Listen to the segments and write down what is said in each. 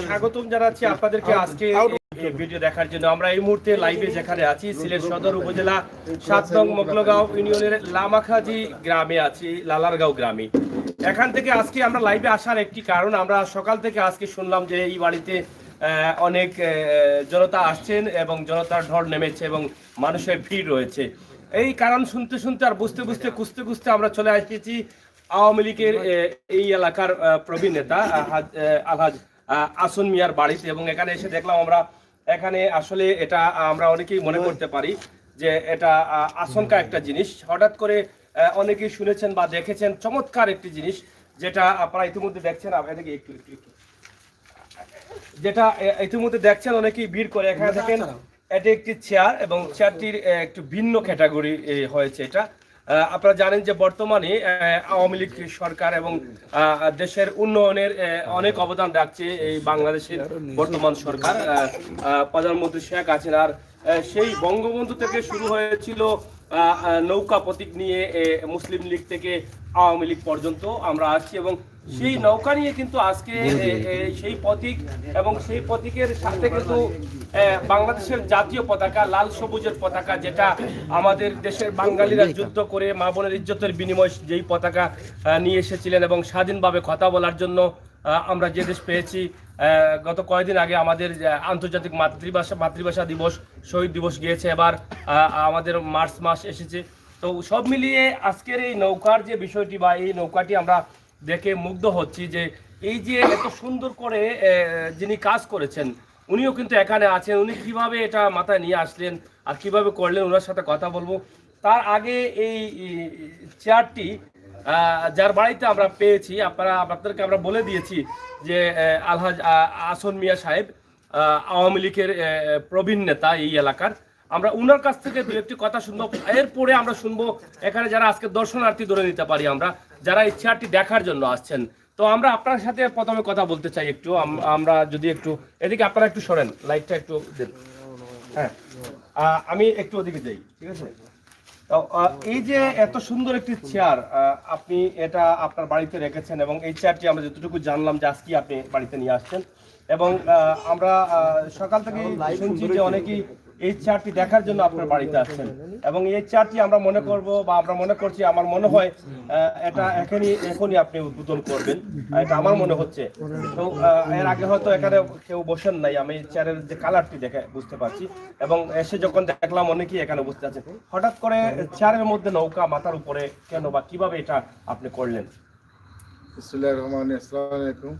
স্বাগতম জানাচ্ছি আপনাদেরকে আজকে ভিডিও দেখার জন্য। আমরা এই মুহূর্তে লাইভে যেখানে আছি সিলেট সদর উপজেলা ৭ নং মোগলগাঁও ইউনিয়নের লামাখাজি গ্রামে আছি, লালারগাঁও গ্রামে। এখান থেকে আজকে আমরা লাইভে আসার একটি কারণ, আমরা সকাল থেকে আজকে শুনলাম যে এই বাড়িতে অনেক জনতা আসছেন এবং জনতার ঢল নেমেছে এবং মানুষের ভিড় রয়েছে। এই কারণ শুনতে শুনতে আর বুঝতে বুঝতে খুঁজতে খুঁজতে আমরা চলে এসেছি আওয়ামী লীগের এই এলাকার প্রবীণ নেতা আলহাজ আসন মিয়ার বাড়িতে। এবং এখানে এসে দেখলাম আমরা এখানে আসলে এটা আমরা অনেকেই মনে করতে পারি যে এটা আশঙ্কা একটা জিনিস। হঠাৎ করে অনেকেই শুনেছেন বা দেখেছেন চমৎকার একটি জিনিস, যেটা আপনারা ইতিমধ্যে দেখছেন। এদিকে একটু যেটা ইতিমধ্যে দেখছেন অনেকেই ভিড় করে এখানে দেখেন। এটি একটি চেয়ার এবং চেয়ারটির একটু ভিন্ন ক্যাটাগরি হয়েছে। এটা আপনারা জানেন যে বর্তমানে আওয়ামী লীগ সরকার এবং দেশের উন্নয়নের অনেক অবদান রাখছে এই বাংলাদেশের বর্তমান সরকার, প্রধানমন্ত্রী শেখ হাসিনার। সেই বঙ্গবন্ধু থেকে শুরু হয়েছিল নৌকা প্রতীক নিয়ে মুসলিম লীগ থেকে আওয়ামী লীগ পর্যন্ত আমরা আসছি, এবং সেই নৌকা নিয়ে কিন্তু আজকে সেই প্রতীক এবং সেই প্রতীকের সাথে কিন্তু বাংলাদেশের জাতীয় পতাকা লাল সবুজের পতাকা, যেটা আমাদের দেশের বাঙালিরা যুদ্ধ করে মা বোনের ইজ্জতের বিনিময় যেই পতাকা নিয়ে এসেছিলেন এবং স্বাধীনভাবে কথা বলার জন্য আমরা যে দেশ পেয়েছি। গত কয়েকদিন আগে আমাদের আন্তর্জাতিক মাতৃভাষা দিবস, শহীদ দিবস গিয়েছে, এবার আমাদের মার্চ মাস এসেছে। তো সব মিলিয়ে আজকের এই নৌকার যে বিষয়টি বা এই নৌকাটি আমরা দেখে মুগ্ধ হচ্ছি যে এই যে এত সুন্দর করে যিনি কাজ করেছেন উনিও কিন্তু এখানে আছেন। উনি কিভাবে এটা মাথায় নিয়ে আসলেন আর কিভাবে করলেন ওনার সাথে কথা বলবো। তার আগে এই চেয়ারটি যার বাড়িতে আমরা পেয়েছি, আপনাদেরকে আমরা বলে দিয়েছি যে আলহাজ আসন মিয়া সাহেব আওয়ামী লীগের প্রবীণ নেতা এই এলাকার। আমরা উনার কাছ থেকে দু একটি কথা শুনবো, এরপরে আমরা শুনবো এখানে যারা আজকে দর্শনার্থী ধরে নিতে পারি আমরা, যারা এই চেয়ারটি দেখার জন্য আসছেন। তো আমরা আপনার সাথে প্রথমে কথা বলতে চাই একটু, আমরা যদি একটু এদিকে আপনারা একটু সরেন, লাইটটা একটু দেন। হ্যাঁ, আমি একটু ওদিকে যাই, ঠিক আছে? তো এই যে এত সুন্দর একটি চেয়ার আপনি এটা আপনার বাড়িতে রেখেছেন, এবং এই চেয়ারটি আমরা যতটুকু জানলাম যে আজকে আপনি বাড়িতে নিয়ে আসছেন, এবং আমরা সকাল থেকে শুনছি যে অনেকেই এই চেয়ারটি দেখার জন্য আপনার বাড়িতে আসছেন, এবং এই চেয়ারটি আমরা মনে করব বা আমরা মনে করছি, আমার মনে হয় এটা এখনই আপনি উদ্বোধন করবেন, এটা আমার মনে হচ্ছে। তো এর আগে হয়তো এখানে কেউ বসেন নাই, আমি চেয়ারের যে কালারটি দেখে বুঝতে পারছি, এবং এসে যখন দেখলাম অনেকেই এখানে বসতে আছেন। হঠাৎ করে চেয়ারের মধ্যে নৌকা মাথার উপরে কেন বা কিভাবে এটা আপনি করলেন? বিসমিল্লাহির রহমানির রহিম। আসসালামু আলাইকুম।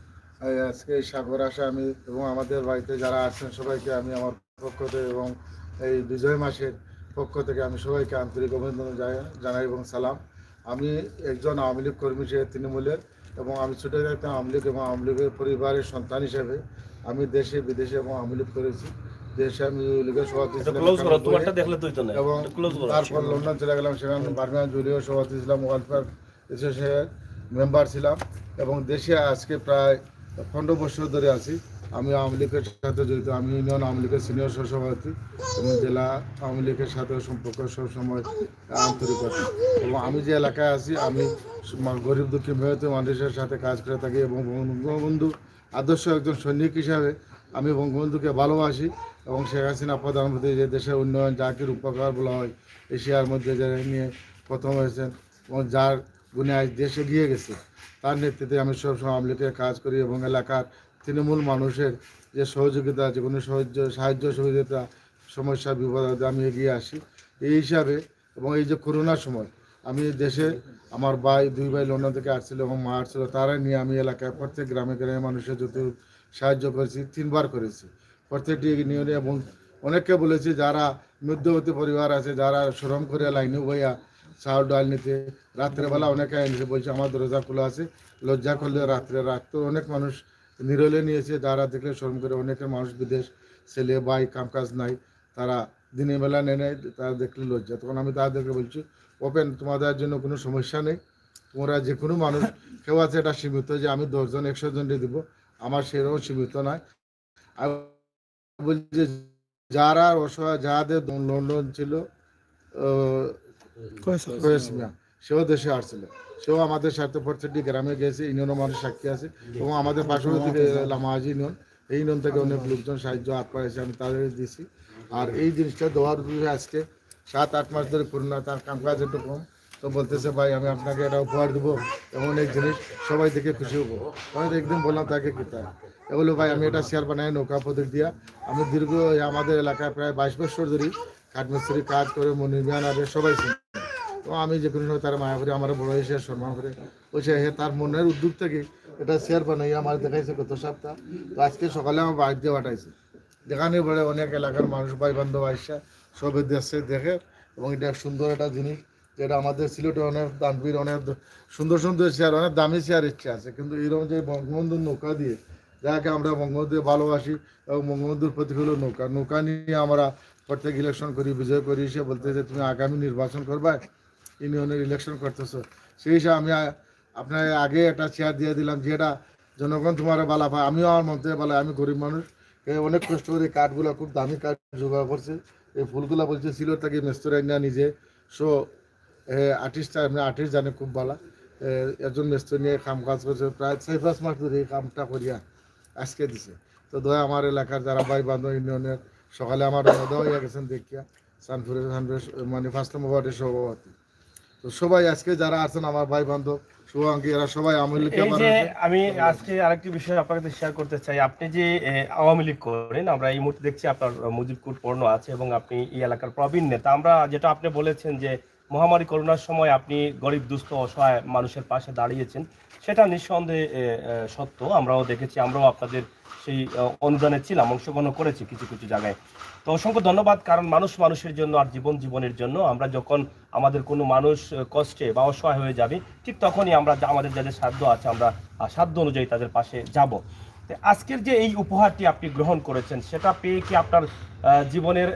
আজকে সাগর আসা আমি এবং আমাদের বাড়িতে যারা আছেন সবাইকে আমি আমার পক্ষ থেকে এবং এই বিজয় মাসের পক্ষ থেকে আমি সবাইকে আন্তরিক অভিনন্দন জানাই এবং সালাম। আমি একজন আওয়ামী লীগ কর্মী হিসেবে তৃণমূলের, এবং আমি ছুটে যাইতাম আওয়ামী লীগ এবং আওয়ামী লীগের পরিবারের সন্তান হিসেবে আমি দেশে বিদেশে এবং আওয়ামী লীগ করেছি। দেশে আমি লীগের সভাপতি ছিলাম এবং তারপর লন্ডন চলে গেলাম, সেখানে বার্মিয়ান জুলিও সভাপতি ছিলাম, ওয়েলফেয়ার অ্যাসোসিয়েশনের মেম্বার ছিলাম, এবং দেশে আজকে প্রায় 15 বছর ধরে আছি। আমি আওয়ামী লীগের সাথে জড়িত, আমি ইউনিয়ন আওয়ামী লীগের সিনিয়র সহসভাপতি এবং জেলা আওয়ামী লীগের সাথে সম্পর্ক সবসময় আন্তরিকতা। এবং আমি যে এলাকায় আছি আমি গরিব দুঃখী মেহনতি মানুষের সাথে কাজ করে থাকি, এবং বঙ্গবন্ধু আদর্শ একজন সৈনিক হিসাবে আমি বঙ্গবন্ধুকে ভালোবাসি, এবং শেখ হাসিনা প্রধানমন্ত্রী যে দেশের উন্নয়ন যাকে রূপকার বলা হয় এশিয়ার মধ্যে যে নিয়ে প্রথম হয়েছেন এবং যার গুণে আজ দেশ এগিয়ে গেছে, তার নেতৃত্বে আমি সবসময় আওয়ামী লীগের কাজ করি, এবং এলাকার তৃণমূল মানুষের যে সহযোগিতা, যে কোনো সাহায্য সহযোগিতা, সমস্যা বিপদে আমি এগিয়ে আসি এই হিসাবে। এবং এই যে করোনার সময় আমি দেশে আমার দুই ভাই লন্ডন থেকে আসছিল এবং মা আসছিল, তারা নিয়ে আমি এলাকায় প্রত্যেক গ্রামে গ্রামে মানুষের যত সাহায্য করেছি, 3 বার করেছি প্রত্যেকটি ইউনিয়নে। এবং অনেককে বলেছি যারা মধ্যবর্তী পরিবার আছে, যারা শ্রম করে লাইনে বইয়া চাউল ডাল নিতে, রাত্রেবেলা অনেকে এনেছে, বলছে আমার দরজা খোলা আছে, লজ্জা করলে রাত্রে অনেক মানুষ নিরলে নিয়েছে, যারা দেখলে শ্রম করে। অনেকের মানুষ বিদেশ, ছেলে ভাই কামকাজ নাই, তারা দিনের বেলা নেয়, তারা দেখলে লজ্জা। তখন আমি তাদেরকে বলছি ওপেন, তোমাদের জন্য কোনো সমস্যা নেই, তোমরা যে কোনো মানুষ, কেউ আছে এটা সীমিত যে আমি 10 জন 100 জনকে দিব, আমার সেরকম সীমিত নয়। আর বলছি যারা অসহায়, যাদের লন্ডন ছিল সেও দেশে আসছিল, সেও আমাদের সাথে প্রত্যেকটি গ্রামে গেছে, ইউনিয়নের মানুষ সাক্ষী আছে এবং আমাদের পার্শ্ববর্তী লামাহাজি ইউনিয়ন, এই ইউনিয়ন থেকে অনেক লোকজন সাহায্য হাত পাড়াইছে, আমি তাদের দিয়েছি। আর এই জিনিসটা দেওয়ার আজকে 7-8 মাস ধরে করুন না, তার কামকাজ একটু কম, তো বলতেছে ভাই আমি আপনাকে এটা উপহার দেবো, এমন এক জিনিস সবাই দেখে খুশি হবো। আমি একদিন বললাম তাকে কি তাই, এগুলো ভাই আমি এটা শেয়ার বানাই নৌকা প্রতীক দিয়া, আমি দীর্ঘ আমাদের এলাকায় প্রায় 22 বছর ধরে কাঠমিস্ত্রি কাজ করে মনিবিয়ান আর সবাই ছিল। তো আমি যে কোনো সময় তার মায়া করে আমার বড় হিসেবে সম্মান করে বলছে হে তার মনের উদ্যোগ থেকে এটা শেয়ার বানাই আমার দেখাইছে গত সপ্তাহ। তো আজকে সকালে আমার বাইক দিয়ে পাঠাইছে, যেখানে বলে অনেক এলাকার মানুষ ভাই বান্ধব আইসা সবে দেশে দেখে এবং এটা সুন্দর একটা জিনিস, যেটা আমাদের সিলেটে অনেক দানবীর অনেক সুন্দর সুন্দর চেয়ার, অনেক দামি চেয়ার ইচ্ছে আছে, কিন্তু এরকম যে বঙ্গবন্ধুর নৌকা দিয়ে যাকে আমরা বঙ্গবন্ধু ভালোবাসি এবং বঙ্গবন্ধুর প্রতীক হলো নৌকা, নৌকা নিয়ে আমরা প্রত্যেক ইলেকশন করি, বিজয় করি, সে বলতে যে তুমি আগামী নির্বাচন করবা, ইউনিয়নের ইলেকশন করতেছো, সেই হিসাবে আমি আপনার আগে একটা চেয়ার দিয়ে দিলাম, যেটা জনগণ তোমার বালা পায়, আমিও আমার মধ্যে বলে আমি গরিব মানুষ, অনেক কষ্ট করে কাঠগুলো খুব দামি কাঠ জোগাড় করছে, এই ফুলগুলা বলছে সিলেট থেকে মেস্তরাই না নিজে, সো আর্টিস্টটা এমনি আর্টিস্ট জানে খুব ভালো, একজন মেস্তর নিয়ে কাম কাজ করছে প্রায় 4-5 মাস ধরে এই কামটা করিয়া আজকে দিছে। তো দয়া আমার এলাকার যারা ভাই বান্ধব ইউনিয়নের সকালে আমার রওনা হয়ে গেছেন দেখিয়া সানপুরে মানে 5 নম্বর ওয়ার্ডের সভাপতি, তো সবাই আজকে যারা আছেন আমার ভাই বান্ধব শুভাঙ্কি এরা সবাই আওয়ামী লীগ। এই যে আমি আজকে আরেকটি বিষয় আপনার কাছে শেয়ার করতে চাই, আপনি যে আওয়ামী লীগ করেন, আমরা এই মুহূর্তে দেখছি আপনার মুজিব কোড পূর্ণ আছে এবং আপনি এই এলাকার প্রবীণ নেতা। আমরা যেটা আপনি বলেছেন যে মহামারী করোনার সময় আপনি গরিব দুস্থ অসহায় মানুষের পাশে দাঁড়িয়েছেন, সেটা নিঃসন্দেহে সত্য। আমরাও দেখেছি, আমরাও আপনাদের সেই অনুদানে ছিলাম, অংশগ্রহণ করেছি কিছু কিছু জায়গায়। তো অসংখ্য ধন্যবাদ, কারণ মানুষ মানুষের জন্য আর জীবন জীবনের জন্য। আমরা যখন আমাদের কোনো মানুষ কষ্টে বা অসহায় হয়ে যাবে, ঠিক তখনই আমরা আমাদের যাদের সাধ্য আছে আমরা সাধ্য অনুযায়ী তাদের পাশে যাব। আজকের যে এই উপহারটি আপনি গ্রহণ করেছেন, সেটা পেয়ে কি আপনার জীবনের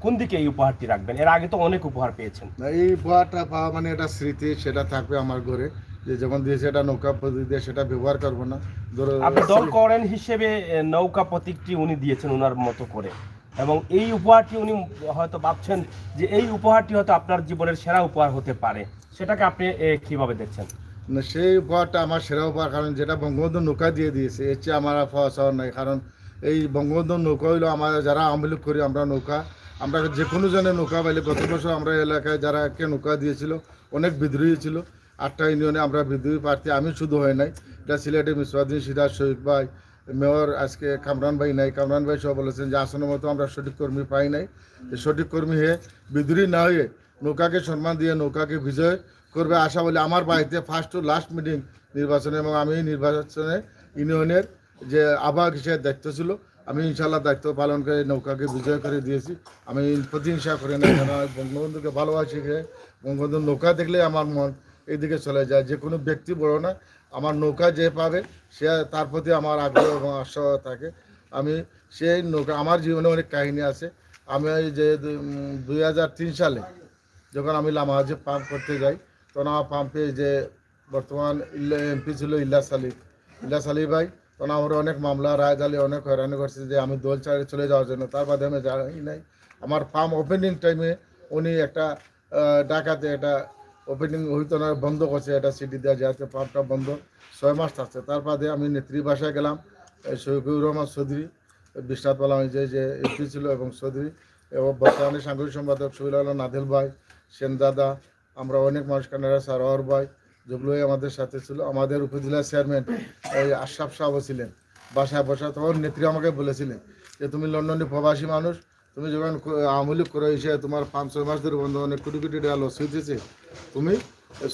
কোন দিকে এই উপহারটি রাখবেন? এর আগে তো অনেক উপহার পেয়েছেন। এই উপহারটা পাওয়া মানে এটা স্মৃতি, সেটা থাকবে আমার ঘরে, যে যখন দিয়েছে এটা নৌকা প্রতীক দিয়ে সেটা ব্যবহার করবো না। ধরো আপনি দল করেন হিসেবে নৌকা প্রতীকটি উনি দিয়েছেন ওনার মতো করে, এবং এই উপহারটি উনি হয়তো ভাবছেন যে এই উপহারটি হয়তো আপনার জীবনের সেরা উপহার হতে পারে, সেটাকে আপনি কিভাবে দেখছেন? না, সেই উপহারটা আমার সেরা উপহার, কারণ যেটা বঙ্গবন্ধু নৌকা দিয়ে দিয়েছে এর চেয়ে আমার পাওয়া চাওয়ার নাই। কারণ এই বঙ্গবন্ধু নৌকা হইলো আমার যারা আওয়ামী লীগ করি আমরা নৌকা, আমরা যে কোনো জনের নৌকা পাইলে, গত বছর আমরা এলাকায় যারা কে নৌকা দিয়েছিল অনেক বিদ্রোহী ছিল, 8টা ইউনিয়নে আমরা বিদ্রোহী প্রার্থী, আমি শুধু হয় নাই, এটা সিলেটে মিসবাউদ্দিন সিরাজ, শহীদ ভাই, মেয়র আজকে কামরান ভাই নাই, কামরান ভাই সব বলেছেন যে আসনের মতো আমরা সঠিক কর্মী পাই নাই, সঠিক কর্মী হয়ে বিদ্রোহী না হয়ে নৌকাকে সম্মান দিয়ে নৌকাকে বিজয় করবে আশা বলে আমার বাড়িতে ফার্স্ট টু লাস্ট মিটিং নির্বাচনে, এবং আমি নির্বাচনে ইউনিয়নের যে আহ্বায়ক হিসেবে দায়িত্ব ছিল, আমি ইনশাল্লাহ দায়িত্ব পালন করে নৌকাকে বিজয় করে দিয়েছি। আমি প্রতিহিংসা করে না, কেন বঙ্গবন্ধুকে ভালোবাসি, বঙ্গবন্ধুর নৌকা দেখলে আমার মন এইদিকে চলে যায়। যে কোনো ব্যক্তি বড় না, আমার নৌকা যে পাবে সে তার প্রতি আমার আগ্রহ এবং আশা থাকে। আমি সেই নৌকা, আমার জীবনে অনেক কাহিনী আছে। আমি যে 2003 সালে যখন আমি লামাহাজে পাম্প করতে যাই, তখন আমার পাম্পে যে বর্তমান এমপি ছিল ইল্লাস আলী ভাই, তখন আমার অনেক মামলা রায়দালি অনেক হয়রানি করছে যে আমি দল ছাড়ে চলে যাওয়ার জন্য, তার বাদে আমি জানি নাই। আমার পাম্প ওপেনিং টাইমে উনি একটা ডাকাতে এটা ওপেনিং হইতো না, বন্ধ করছে, এটা সিটি দেওয়া যাতে পাম্পটা বন্ধ 6 মাস থাকছে। তার বাদে আমি নেত্রী বাসায় গেলাম, শফিকুর রহমান চৌধুরী, বিশ্বনাথ বালাম যে এমপি ছিল এবং চৌধুরী, এবং বর্তমানে সাংগঠনিক সম্পাদক শহীদ আলম নাদিল ভাই, সেন দাদা, আমরা অনেক মানুষ, কানাডা সারোয়ার ভাই, যেগুলোই আমাদের সাথে ছিল। আমাদের উপজেলা চেয়ারম্যান এই আশরাফ সাহেবও ছিলেন বাসায় বসা। তখন নেত্রী আমাকে বলেছিলেন যে তুমি লন্ডনে প্রবাসী মানুষ, তুমি যখন আওয়ামী লীগ করে এসে তোমার 5-6 মাস ধরে বন্ধ, অনেক কোটি কোটি টাকা লস হইতেছে, তুমি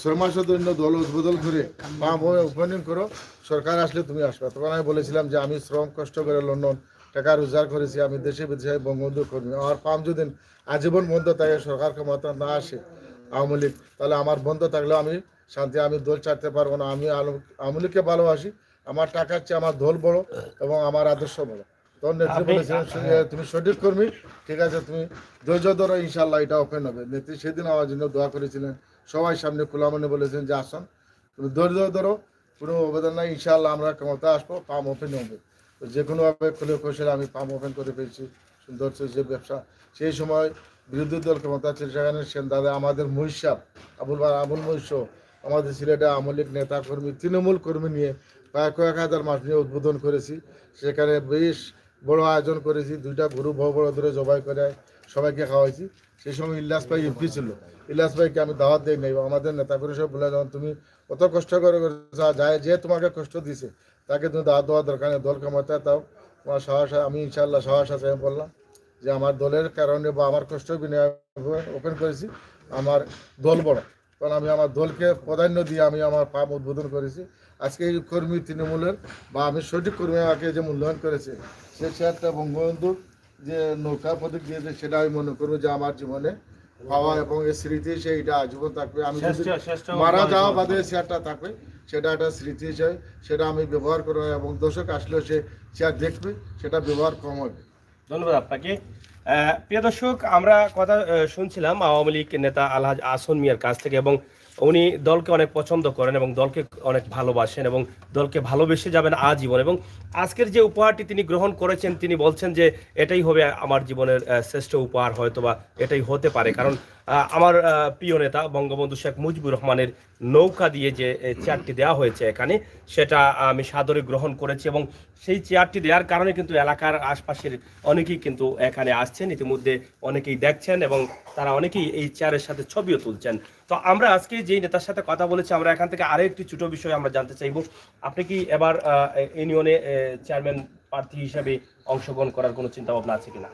6 মাসের জন্য দল উদ্বোধন করে পাম্প ওপেনিং করো, সরকার আসলে তুমি আসবে। তখন আমি বলেছিলাম যে আমি শ্রম কষ্ট করে লন্ডন টাকা রোজগার করেছি, আমি দেশে বিদেশে বঙ্গবন্ধু কর্মী, আমার পাম্প যদি আজীবন বন্ধ থাকে, সরকার ক্ষমতা না আসে আওয়ামী লীগ, তাহলে আমার বন্ধ থাকলেও আমি শান্তি, আমি দল ছাড়তে পারবো না। আমি আওয়ামী লীগকে ভালোবাসি, আমার টাকার চেয়ে আমার দল বড় এবং আমার আদর্শ বড়। তখন নেত্রী বলেছিলেন তুমি সঠিক কর্মী, ঠিক আছে, তুমি ধৈর্য ধরো, ইনশাল্লাহ এটা ওপেন হবে। নেত্রী সেদিন আমার জন্য দোয়া করেছিলেন, সবাই সামনে খোলা মনে বলেছেন যে আসুন, তুমি ধৈর্য ধরো, কোনো অবদান নাই, ইনশাল্লাহ আমরা ক্ষমতা আসবো, পাম্প ওপেন হবে। তো যে কোনোভাবে খুলে কৌশলে আমি পাম্প ওপেন করে পেয়েছি, সুন্দর যে ব্যবসা। সেই সময় বিরোধী দল ক্ষমতা ছিল সেখানে সেন দাদা আমাদের মহিষাব আবুল মহিষ আমাদের সিলেটে আওয়ামী লীগ নেতা কর্মী তৃণমূল কর্মী নিয়ে প্রায় কয়েক হাজার মাছ নিয়ে উদ্বোধন করেছি। সেখানে বেশ বড় আয়োজন করেছি, 2টা গরু বড় বড় ধরে জবাই করে সবাইকে খাওয়াইছি। সেই সময় ইলিয়াস ভাই এমপি ছিল, ইলিয়াস ভাইকে আমি দাওয়াত দিই নাই। আমাদের নেতা করে সব বলে যখন তুমি কত কষ্ট করে যায়, যে তোমাকে কষ্ট দিছে তাকে তুমি দাওয়াত দেওয়ার দরকার নেই, দল ক্ষমতা তাও তোমার সাহস। আমি ইনশাল্লাহ সাহস আছে, আমি বললাম যে আমার দলের কারণে বা আমার কষ্ট বিনিয়োগ ওপেন করেছি, আমার দল বড়, কারণ আমি আমার দলকে প্রাধান্য দিয়ে আমি আমার পাম্প উদ্বোধন করেছি। আজকে এই কর্মী তৃণমূলের বা আমি সঠিক কর্মী আমাকে যে মূল্যায়ন করেছে, সে চেয়ারটা বঙ্গবন্ধু যে নৌকা প্রতীক দিয়েছে, সেটা আমি মনে করবো যে আমার জীবনে পাওয়া এবং এই স্মৃতি হিসেবে এটা আজীবন থাকবে। আমি যদি মারা যাওয়া বাদে চেয়ারটা থাকবে, সেটা একটা স্মৃতি হিসেবে সেটা আমি ব্যবহার করবো এবং দর্শক আসলেও সে চেয়ার দেখবে, সেটা ব্যবহার কম হবে। ধন্যবাদ আপনাকে। প্রিয় দর্শক, আমরা কথা শুনছিলাম আওয়ামী লীগ নেতা আলহাজ আসন মিয়ার কাছ থেকে, এবং উনি দলকে অনেক পছন্দ করেন এবং দলকে অনেক ভালোবাসেন এবং দলকে ভালোবেসে যাবেন আজীবন। এবং আজকের যে উপহারটি তিনি গ্রহণ করেছেন, তিনি বলছেন যে এটাই হবে আমার জীবনের শ্রেষ্ঠ উপহার, হয়তোবা এটাই হতে পারে। কারণ আমার প্রিয় নেতা বঙ্গবন্ধু শেখ মুজিবুর রহমানের নৌকা দিয়ে যে চেয়ারটি দেওয়া হয়েছে এখানে, সেটা আমি সাদরে গ্রহণ করেছি এবং সেই চেয়ারটি দেওয়ার কারণে কিন্তু এলাকার আশপাশের অনেকেই কিন্তু এখানে আসছেন, ইতিমধ্যে অনেকেই দেখছেন এবং তারা অনেকেই এই চেয়ারের সাথে ছবিও তুলছেন। তো আমরা আজকে যেই নেতার সাথে কথা বলেছি, আমরা এখান থেকে আরো একটি ছোট বিষয় আমরা জানতে চাইব। আপনি কি এবার ইউনিয়নে চেয়ারম্যান প্রার্থী হিসেবে অংশগ্রহণ করার কোনো চিন্তা ভাবনা আছে কিনা?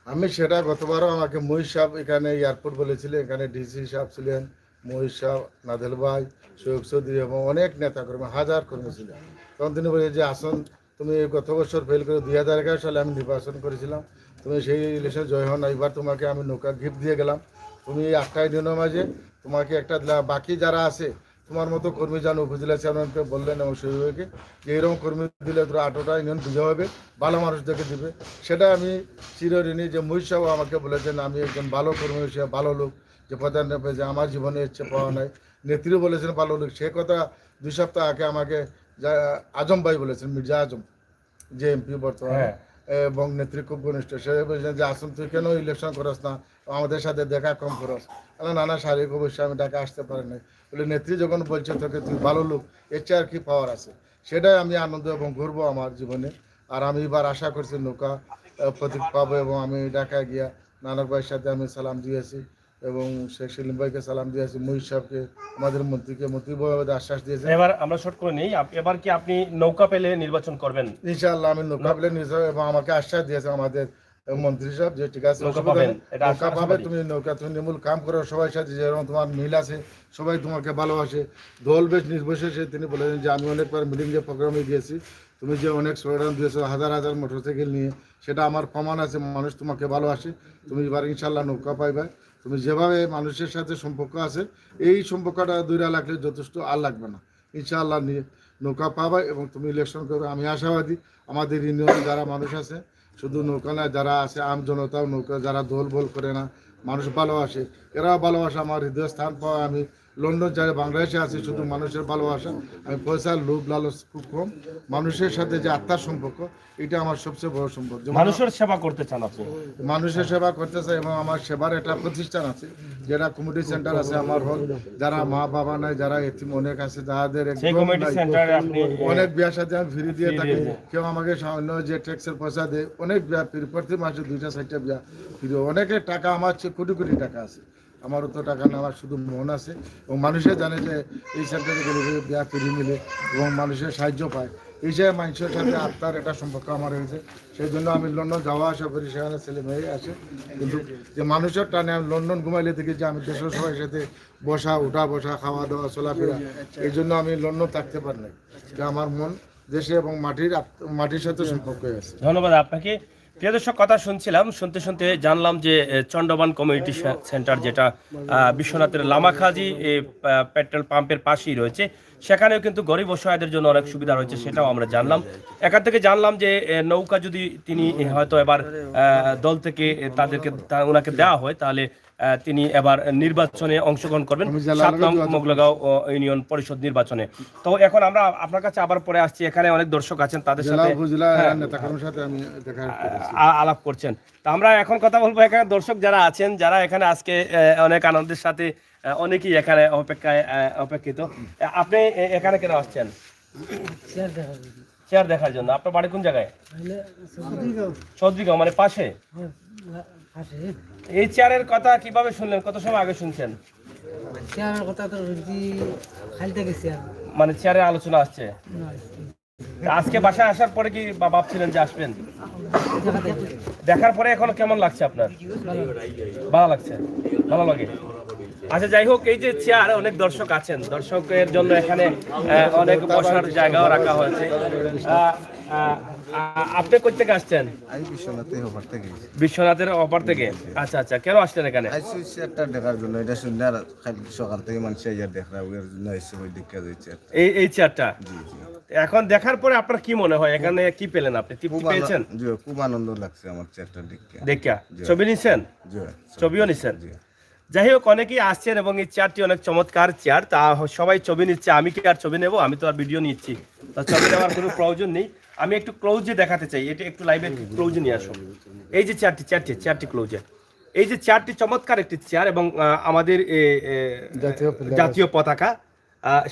আমি সেটা গতবারও আমাকে মহিষ সাহেব এখানে এয়ারপোর্ট বলেছিলেন, এখানে ডিসি সাহেব ছিলেন, মহিষ সাহেব, নাদেল ভাই, সৈয়দ চৌধুরী এবং অনেক নেতা কর্মী, হাজার কর্মী ছিলেন। তখন তিনি বলে যে আসন তুমি গত বছর ফেল করে 2011 সালে আমি নির্বাচন করেছিলাম, তুমি সেই ইলেকশনে জয় হন, এবার তোমাকে আমি নৌকা গিফট দিয়ে গেলাম, তুমি 8টা ইউনিয়নের মাঝে তোমাকে একটা দিলাম, বাকি যারা আছে তোমার মতো কর্মী জানো উপজেলা চেয়ারম্যানকে বললেন এবং শহীদকে যে এরকম কর্মী দিলে তোরা 8টা ইউনিয়ন বুঝে হবে, ভালো মানুষদেরকে দিবে। সেটা আমি চিরঋণী যে মহিষ সাহেব আমাকে বলেছেন আমি একজন ভালো কর্মী হিসেবে, ভালো লোক, যে প্রধান যে আমার জীবনে ইচ্ছে পাওয়া নাই। নেত্রী বলেছেন ভালো লোক, সে কথা 2 সপ্তাহ আগে আমাকে আজম ভাই বলেছেন, মির্জা আজম যে এমপি বর্তমানে এবং নেত্রী খুব ঘনিষ্ঠ, সে বলছেন যে আসুন তুই কেন ইলেকশন করস না, আমাদের সাথে দেখা কম করস। নানা শারীরিক অবশ্যই আমি ঢাকা আসতে পারি নাই, বলে নেত্রী যখন বলছে তোকে তুই ভালো লোক, এর চেয়ে আর কি পাওয়ার আছে। সেটাই আমি আনন্দ এবং গর্ব আমার জীবনে। আর আমি এবার আশা করছি নৌকা প্রতীক পাবো এবং আমি ঢাকায় গিয়া নানক ভাইয়ের সাথে আমি সালাম দিয়েছি এবং শেখ সেলিম ভাইকে সালাম দিয়েছি, মহিষ সাহেবকে, আমাদের মন্ত্রী বাবু আশ্বাস দিয়েছে। এবার আমরা শর্ট করে নিই, এবার কি আপনি নৌকা পেলে নির্বাচন করবেন? ইনশাআল্লাহ আমি নৌকা পেলে এবং আমাকে আশ্বাস দিয়েছে আমাদের মন্ত্রী সাহেব যে ঠিক আছে নৌকা পাবে, তুমি নৌকা তুমি নির্মূল কাম করো সবাই সাথে, যেরকম তোমার মিল আছে সবাই তোমাকে ভালোবাসে, দল বেশ নির্বিশেষে। তিনি বলেছেন যে আমি অনেকবার মিটিংয়ে প্রোগ্রামে গিয়েছি, তুমি যে অনেক স্লোগান দিয়েছো হাজার হাজার মোটরসাইকেল নিয়ে, সেটা আমার প্রমাণ আছে, মানুষ তোমাকে ভালোবাসে। তুমি এবার ইনশাল্লাহ নৌকা পাইবে, তুমি যেভাবে মানুষের সাথে সম্পর্ক আছে এই সম্পর্কটা দূরে লাগলে যথেষ্ট, আর লাগবে না। ইনশাআল্লাহ নিয়ে নৌকা পাবে এবং তুমি ইলেকশন করবে, আমি আশাবাদী। আমাদের ইউনিয়নে যারা মানুষ আছে, শুধু নৌকা নয়, যারা আছে আম জনতাও নৌকা, যারা দোল বল করে না, মানুষ ভালোবাসে, এরাও ভালোবাসা। আমার হৃদয় স্থান পাওয়া, আমি লন্ডন যারা বাংলাদেশে আছি, শুধু মানুষের ভালোবাসা, আমি পয়সার লোভ লালচ খুব কম। মানুষের সাথে যে আত্মার সম্পর্ক, এটা আমার সবচেয়ে বড় সম্পর্ক। মানুষের সেবা করতে চান আপনি? মানুষের সেবা করতে চাই এবং আমার সেবার একটা প্রতিষ্ঠান আছে, যেটা কমিউনিটি সেন্টার আছে আমার হল, যারা মা বাবা নাই, যারা এতিম অনেক আছে, যাদের অনেক বিয়ার সাথে আমি ফ্রি দিয়ে থাকি। কেউ আমাকে সামান্য যে ট্যাক্সের পয়সা দেয়, অনেক বিয়া প্রতি মাসে 2টা 4টা বিয়া ফ্রি, অনেকের টাকা আমার কোটি কোটি টাকা আছে, আমারও তো টাকা না, আমার শুধু মন আছে এবং মানুষে জানে যে এই সেন্টারে গেলে বিয়া ফ্রি মিলে এবং মানুষের সাহায্য পায়। এই যে মানুষের সাথে আত্মার একটা সম্পর্ক আমার হয়েছে, সেই জন্য আমি লন্ডন যাওয়া আসা করি, সেখানে ছেলে মেয়ে আসে। কিন্তু যে মানুষের টানে আমি লন্ডন ঘুমাইলে দেখি যে আমি দেশের সবাই সাথে বসা উঠা বসা, খাওয়া দাওয়া চলাফেরা, এই জন্য আমি লন্ডন থাকতে পারি না, যে আমার মন দেশে এবং মাটির সাথে সম্পর্ক হয়ে আছে। ধন্যবাদ আপনাকে। প্রিয় দর্শক, কথা শুনতে শুনতে জানলাম যে চন্ডবান কমিউনিটি সেন্টার, যেটা বিশ্বনাথের লামাখাজি পেট্রোল পাম্পের পাশেই রয়েছে, সেখানেও কিন্তু গরিব অসহায়দের জন্য অনেক সুবিধা রয়েছে, সেটাও আমরা জানলাম। এখান থেকে জানলাম যে নৌকা যদি তিনি হয়তো এবার দল থেকে ওনাকে দেওয়া হয়, তাহলে তিনি এবার নির্বাচনে অংশগ্রহণ করবেন, আমি জেলা 7 নং যোগাযোগ মোগলাগাঁও ইউনিয়ন পরিষদ নির্বাচনে। তো এখন আমরা আপনার কাছে আবার পরে আসছি, এখানে অনেক দর্শক আছেন, তাদের জেলা সাথে উপজেলা হ্যাঁ, নেতাকর্মীর সাথে আমি দেখা করেছি। আলাপ করছেন। তো আমরা এখন কথা বলবো এখানে দর্শক যারা আছেন, যারা এখানে আজকে অনেক আনন্দের সাথে অনেকেই এখানে অপেক্ষিত। আপনি এখানে কেন আসছেন? চেয়ার দেখার জন্য। আপনার বাড়ি কোন জায়গায়? চৌধুরীগাঁও, মানে পাশে। এই চেয়ারের কথা কিভাবে শুনলেন, কত সময় আগে শুনছেন? চেয়ারের কথা তো খাইতে গেছি আর মানে চেয়ারের আলোচনা আসছে, আজকে বাসায় আসার পরে কি ভাবছিলেন যে আসবেন? দেখার পরে এখন কেমন লাগছে আপনার? ভালো লাগছে, ভালো লাগে। আচ্ছা, যাই হোক, এই যে চেয়ার, অনেক দর্শক আছেন, দর্শকের জন্য এখানে অনেক বসার জায়গাও রাখা হয়েছে। আপনি কোথা থেকে আসছেন? আমি বিশ্বনাথের অফার থেকে বিশ্বনাথের অপার থেকে। আচ্ছা আচ্ছা, কেন আসলেন এখানে? আইসি চেয়ারটা দেখার জন্য, এটা শুনে আর খালি সকাল থেকে মানুষ ইয়ার দেখা ওর জন্য আইসি ওই দেখা যাচ্ছে। এই চেয়ারটা জি জি, এখন দেখার পরে আপনার কি মনে হয়, এখানে কি পেলেন আপনি? তৃপ্তি খুব পেয়েছেন? জি, খুব আনন্দ লাগছে আমার চেয়ারটা দেখে। দেখা ছবি নিছেন? জি, ছবিও নিছেন? জি। যাই হোক, অনেকেই আসছেন এবং এই চেয়ারটি অনেক চমৎকার চেয়ার। তা সবাই ছবি নিচ্ছে, আমি কি আর ছবি নেব? আমি তো আর ভিডিও নিচ্ছি, তা ছবি নেওয়ার কোনো প্রয়োজন নেই। আমি একটু ক্লোজে দেখাতে চাই, এটা একটু লাইভে ক্লোজে নিয়ে আসুন। এই যে চেয়ারটি ক্লোজে, এই যে চেয়ারটি চমৎকার একটি চেয়ার, এবং আমাদের জাতীয় পতাকা,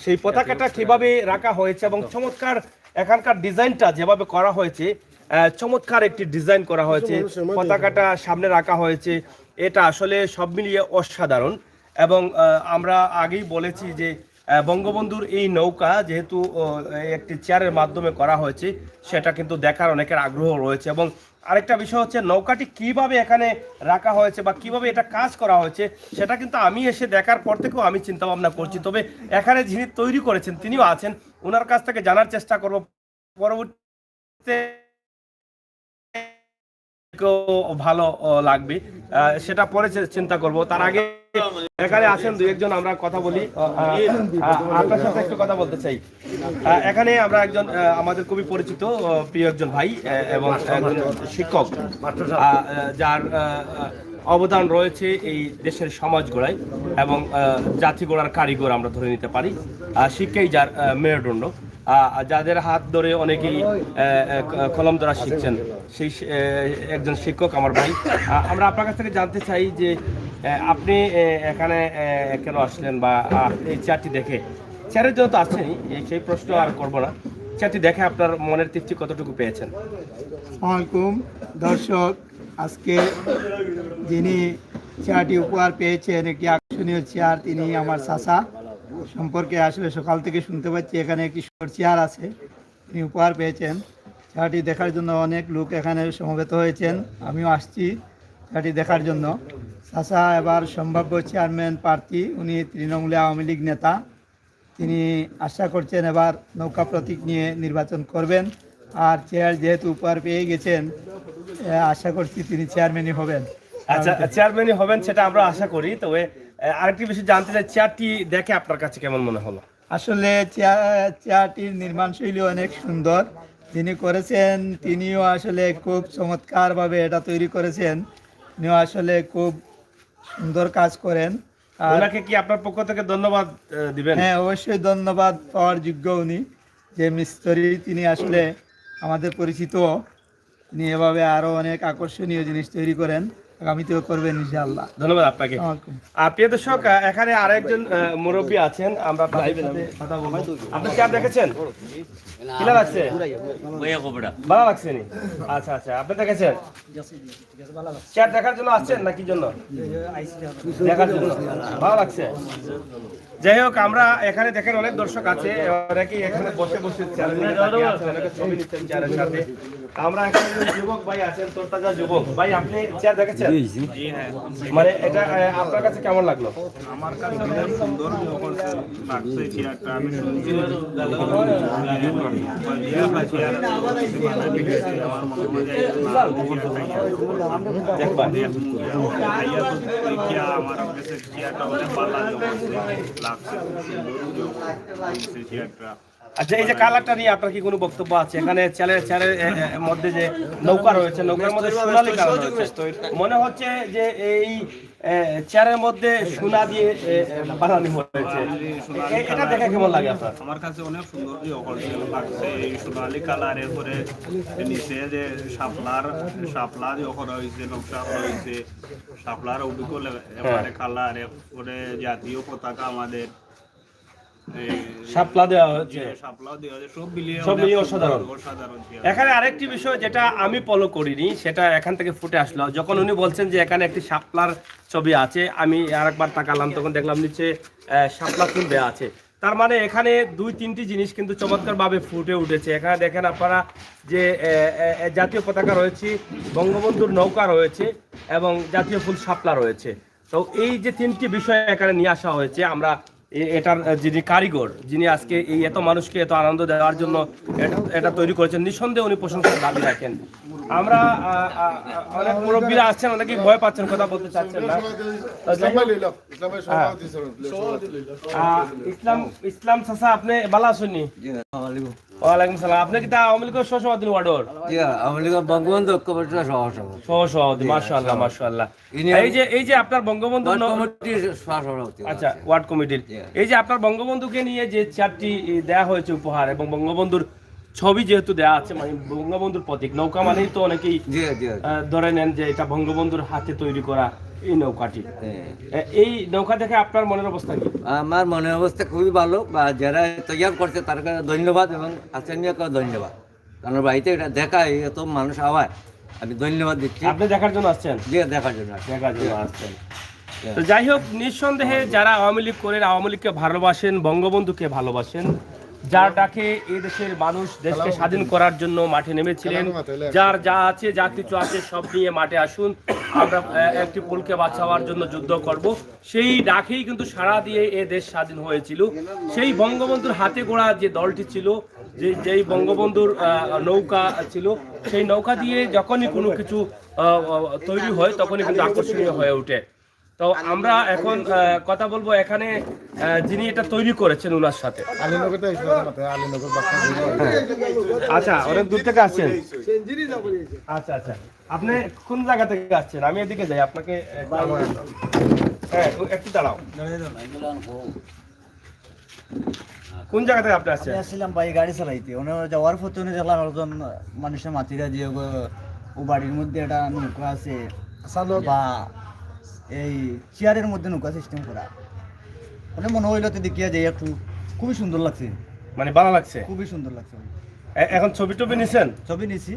সেই পতাকাটা কিভাবে রাখা হয়েছে এবং চমৎকার এখানকার ডিজাইনটা যেভাবে করা হয়েছে, চমৎকার একটি ডিজাইন করা হয়েছে, পতাকাটা সামনে রাখা হয়েছে, এটা আসলে সব মিলিয়ে অসাধারণ। এবং আমরা আগেই বলেছি যে বঙ্গবন্ধুর এই নৌকা যেহেতু একটি চেয়ারের মাধ্যমে করা হয়েছে, সেটা কিন্তু দেখার অনেকের আগ্রহ রয়েছে। এবং আরেকটা বিষয় হচ্ছে, নৌকাটি কিভাবে এখানে রাখা হয়েছে বা কিভাবে এটা কাজ করা হয়েছে, সেটা কিন্তু আমি এসে দেখার পর থেকেও আমি চিন্তা ভাবনা করছি। তবে এখানে যিনি তৈরি করেছেন তিনিও আছেন, ওনার কাছ থেকে জানার চেষ্টা করব পরবর্তীতে ভালো লাগবে, সেটা পরে চিন্তা করব। তার আগে এখানে আছেন দুই একজন, আমরা কথা বলি। আপনার সাথে একটু কথা বলতে চাই। এখানে আমরা একজন আমাদের খুবই পরিচিত প্রিয় একজন ভাই এবং একজন শিক্ষক, যার অবদান রয়েছে এই দেশের সমাজ গড়ায় এবং জাতি গড়ার কারিগর আমরা ধরে নিতে পারি। শিক্ষাই যার মেরুদণ্ড, যাদের হাত ধরে অনেকেই কলম ধরা শিখছেন, সেই একজন শিক্ষক আমার ভাই। আমরা আপনার কাছ থেকে জানতে চাই যে আপনি এখানে কেন আসলেন, বা এই চেয়ারটি দেখে, চেয়ারের জন্য তো আসছেন, সেই প্রশ্ন আর করবো না, চেয়ারটি দেখে আপনার মনের তৃপ্তি কতটুকু পেয়েছেন? আসসালামাইকুম দর্শক, আজকে যিনি চেয়ারটি উপহার পেয়েছেন, একটি আকর্ষণীয় চেয়ার, তিনি আমার চাচা সম্পর্কে আসলে সকাল থেকে শুনতে পাচ্ছি এখানে একটি সুন্দর চেয়ার আছে, তিনি উপহার পেয়েছেন। চেয়ারটি দেখার জন্য অনেক লোক এখানে সমবেত হয়েছেন, আমিও আসছি চেয়ারটি দেখার জন্য। চাচা এবার সম্ভাব্য চেয়ারম্যান প্রার্থী, উনি তৃণমূলে আওয়ামী লীগ নেতা, তিনি আশা করছেন এবার নৌকা প্রতীক নিয়ে নির্বাচন করবেন। আর চেয়ার যেহেতু উপহার পেয়ে গেছেন, আশা করছি তিনি চেয়ারম্যানই হবেন। আচ্ছা, চেয়ারম্যানই হবেন সেটা আমরা আশা করি। তবে আরেকটি বিষয় জানতে চাই, চেয়ারটি দেখে আপনার কাছে কেমন মনে হলো? আসলে চেয়ারটির নির্মাণ শৈলী অনেক সুন্দর, যিনি করেছেন তিনিও আসলে খুব চমৎকারভাবে এটা তৈরি করেছেন, তিনিও আসলে খুব সুন্দর কাজ করেন। ওনাকে কি আপনার পক্ষ থেকে ধন্যবাদ দিবেন? হ্যাঁ, অবশ্যই ধন্যবাদ পাওয়ার যোগ্য উনি, যে মিস্ত্রি, তিনি আসলে আমাদের পরিচিত, তিনি এভাবে আরো অনেক আকর্ষণীয় জিনিস তৈরি করেন, আগামীতেও করবেন ইনশাআল্লাহ। ধন্যবাদ আপনাকে। প্রিয় দর্শক, এখানে আরেকজন মুরব্বী আছেন, আমরা তাদের সাথে কথা বলবো। আপনি চেয়ার দেখেছেন? কিলা লাগছে? ভালো লাগছে নি? আচ্ছা আচ্ছা, আপনি দেখেছেন? চেয়ার দেখার জন্য আসছেন না কি জন্য? দেখার জন্য। ভালো লাগছে? যাই হোক, আমরা এখানে দেখেন অনেক দর্শক আছে, অনেকেই এখানে বসে বসে অনেকে ছবি নিচ্ছেন চেয়ারের সাথে। আমরা এখানে যুবক ভাই আছেন, তোরতাজা যুবক ভাই, আপনি চেয়ার দেখেছেন? মানে এটা আপনার কাছে কেমন লাগলো? আমার কাছে খুব সুন্দর লাগছে চেয়ারটা। আমি শুনছি আমার কাছে চেয়ারটা অনেক ভালো লাগছে, খুব সুন্দর চেয়ারটা। আচ্ছা, এই যে কালারটা নিয়ে আপনার কি কোনো বক্তব্য আছে? এখানে চেয়ারের মধ্যে যে নৌকা রয়েছে, নৌকার মধ্যে সোনালী কালার রয়েছে, মনে হচ্ছে যে এই চেয়ারের মধ্যে সোনা দিয়ে বানানো হয়েছে। এটা দেখে কেমন লাগে আপনার? আমার কাছে অনেক সুন্দর লাগছে এই সোনালী কালারের পরে নিচে যে শাপলার করা হয়েছে, নকশা করা হয়েছে, শাপলার অবিকল এবারে কালার, এরপরে জাতীয় পতাকা আমাদের শাপলা দেওয়া হচ্ছে, শাপলাও দেওয়া হয়েছে, সব মিলিয়ে অসাধারণ। এখানে আরেকটি বিষয় যেটা আমি ফলো করিনি, সেটা এখান থেকে ফুটে আসলো যখন উনি বলছেন যে এখানে একটি শাপলার ছবি আছে। আমি আরেকবার তাকালাম, তখন দেখলাম নিচে শাপলা ফুল দেওয়া আছে। তার মানে এখানে 2-3টি জিনিস কিন্তু চমৎকার ভাবে ফুটে উঠেছে। এখানে দেখেন আপনারা যে জাতীয় পতাকা রয়েছে, বঙ্গবন্ধুর নৌকা রয়েছে এবং জাতীয় ফুল শাপলা রয়েছে। তো এই যে 3টি বিষয় এখানে নিয়ে আসা হয়েছে, আমরা এটার যিনি কারিগর, যিনি আজকে এই এত মানুষকে এত আনন্দ দেওয়ার জন্য এটা তৈরি করেছেন, নিঃসন্দেহে উনি প্রশংসার দাবি রাখেন। আমরা অনেক মুরব্বীরা আসছেন, অনেকেই ভয় পাচ্ছেন, কথা বলতে চাচ্ছেন না। ইসলাম চাচা, আপনি ভালো আছেন? ওয়ালাইকুম সালাম। আপনি কি তা আওয়ামী লীগের সহসভাপতি ওয়ার্ডর? বঙ্গবন্ধু ঐক্যবদ্ধ সহসভাপতি, মাশাআল্লাহ মাশাআল্লাহ। এই যে আপনার বঙ্গবন্ধু আচ্ছা, ওয়ার্ড কমিটির এই যে আপনার বঙ্গবন্ধুকে নিয়ে যে চেয়ারটি দেয়া হয়েছে উপহার, এবং বঙ্গবন্ধুর ছবি যেহেতু দেয়া আছে, মানে বঙ্গবন্ধুর প্রতীক, নৌকা মানেই তো অনেকেই ধরে নেন যে এটা বঙ্গবন্ধুর হাতে তৈরি করা এই নৌকাটি। এই নৌকা দেখে আপনার মনের অবস্থা কি? আমার মনের অবস্থা খুবই ভালো, বা যারা তৈরি করছে তার কাছে ধন্যবাদ, এবং আচার্যকেও ধন্যবাদ। কারণ বাড়িতে এটা দেখায়, এত মানুষ আওয়ায়, আমি ধন্যবাদ দিচ্ছি। আপনি দেখার জন্য আসছেন? জি, দেখার জন্য আসছেন। তো যাই হোক, নিঃসন্দেহে যারা আওয়ামী লীগ করেন, আওয়ামী লীগকে ভালোবাসেন, বঙ্গবন্ধুকে ভালোবাসেন, যার ডাকে এই দেশের মানুষ দেশকে স্বাধীন করার জন্য মাঠে নেমেছিলেন, যার যা আছে, যা কিছু আছে সব নিয়ে মাঠে আসুন, আমরা একটি পুলকে বাঁচাবার জন্য যুদ্ধ করব, সেই ডাকেই কিন্তু সাড়া দিয়ে এ দেশ স্বাধীন হয়েছিল। সেই বঙ্গবন্ধুর হাতে গড়া যে দলটি ছিল, যেই বঙ্গবন্ধুর নৌকা ছিল, সেই নৌকা দিয়ে যখনই কোনো কিছু তৈরি হয় তখনই কিন্তু আকর্ষণীয় হয়ে ওঠে। তো আমরা এখন কথা বলবো এখানে যিনি এটা তৈরি করেছেন ওনার সাথে। আচ্ছা, অনেক দূর থেকে আসছেন? আচ্ছা আচ্ছা, আপনি কোন জায়গা থেকে আসছেন? আমি এদিকে যাই, আপনাকে হ্যাঁ একটু দাঁড়াও। কোন জায়গা থেকে আপনি আসছেন? আসছিলাম ভাই গাড়ি চালাইতে, যাওয়ার পথে দেখলাম একজন মানুষের মাতিরা দিয়ে ও বাড়ির মধ্যে একটা নৌকা আছে, বা এই চেয়ারের মধ্যে নৌকা সিস্টেম করা, মানে মনে হইলো তো দেখিয়া যে একটু খুবই সুন্দর লাগছে, মানে ভালো লাগছে, খুবই সুন্দর লাগছে। এখন ছবি টবি নিছেন? ছবি নিছি।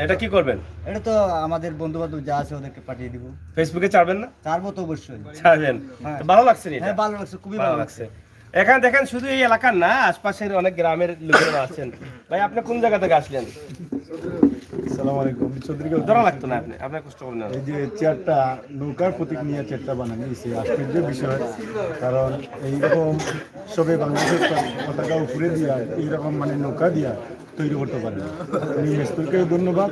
এটা কি করবেন? এটা তো আমাদের বন্ধু বান্ধব যা আছে ওদেরকে পাঠিয়ে দিব। ফেসবুকে ছাড়বেন না? ছাড়বো তো অবশ্যই। ছাড়বেন। হ্যাঁ। ভালো লাগছে? হ্যাঁ, ভালো লাগছে, খুবই ভালো লাগছে। এখানে দেখেন, শুধু এই এলাকার না, আশপাশের অনেক গ্রামের লোকেরা আছেন। ভাই, আপনি কোন জায়গা থেকে আসলেন? আসসালামু আলাইকুম। ধরা লাগতো না, আপনি কষ্ট করবেন না। এই যে চেয়ারটা নৌকার প্রতীক নিয়ে চেয়ারটা বানানো হয়েছে, আশ্চর্যের বিষয়। কারণ এইরকম সবে বাংলাদেশের পতাকা উপরে দিয়া এইরকম মানে নৌকা দিয়া তৈরি করতে পারে না। উনি মেস্তুরকেও ধন্যবাদ,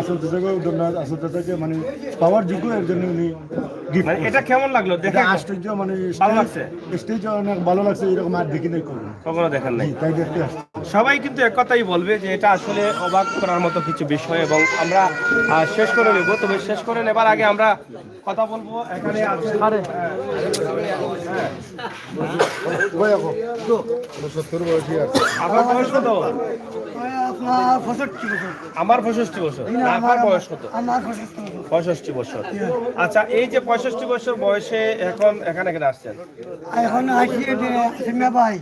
আসল চাচাকেও ধন্যবাদ। আসল চাচাকে মানে পাওয়ার যোগ্য এর জন্য উনি গিফট। মানে এটা কেমন লাগলো দেখে? আশ্চর্য, মানে ভালো লাগছে, স্টেজ অনেক ভালো লাগছে। এরকম আর দেখি নাই কখনো দেখেন নাই, তাই দেখতে আসছে। সবাই কিন্তু একথাই বলবে যে এটা আসলে অবাক করার মতো কিছু বিষয়। এবং আমরা শেষ করে নেব, তবে শেষ করে নেবার আগে আমরা কথা বলবো এখানে আছে। আপনার বয়স কত? আমার 65 বছর। আপনার বয়স কত? 65 বছর। আচ্ছা, এই যে 65 বছর বয়সে এখন এখানে কেন আসছেন? এখন আসি না ভাই,